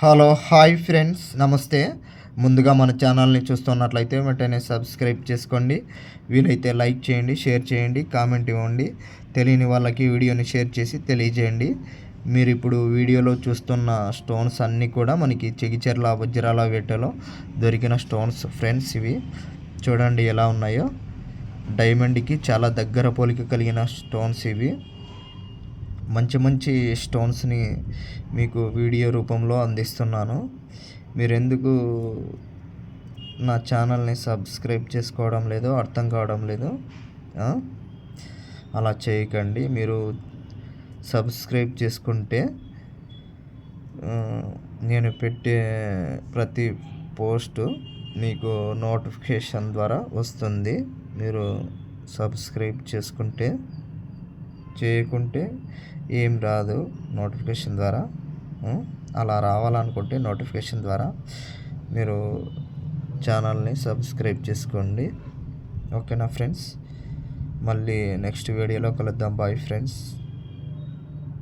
Hello hi friends నమస్తే. ముందుగా మన ఛానల్ని చూస్తున్నట్లయితే వెంటనే సబ్స్క్రైబ్ చేసుకోండి. వీలైతే లైక్ చేయండి, షేర్ చేయండి, కామెంట్ ఇవ్వండి. తెలియని వాళ్ళకి వీడియోని షేర్ చేసి తెలియజేయండి. మీరు ఇప్పుడు వీడియోలో చూస్తున్న స్టోన్స్ అన్నీ కూడా మనకి చెగిచెర్ల వజ్రాల వేటలో దొరికిన స్టోన్స్ ఫ్రెండ్స్. ఇవి చూడండి ఎలా ఉన్నాయో. డైమండ్కి చాలా దగ్గర పోలిక కలిగిన స్టోన్స్ ఇవి. మంచి మంచి స్టోన్స్ని మీకు వీడియో రూపంలో అందిస్తున్నాను. మీరెందుకు నా ఛానల్ని సబ్స్క్రైబ్ చేసుకోవడం లేదో అర్థం కావడం లేదు. అలా చేయకండి. మీరు సబ్స్క్రైబ్ చేసుకుంటే నేను పెట్టే ప్రతి పోస్టు మీకు నోటిఫికేషన్ ద్వారా వస్తుంది. మీరు సబ్స్క్రైబ్ చేయకుంటే ఏం రాదు నోటిఫికేషన్ ద్వారా. అలా రావాలనుకుంటే నోటిఫికేషన్ ద్వారా మీరు ఛానల్ని సబ్స్క్రైబ్ చేసుకోండి. ఓకేనా ఫ్రెండ్స్? మళ్ళీ నెక్స్ట్ వీడియోలో కలుద్దాం. Bye friends.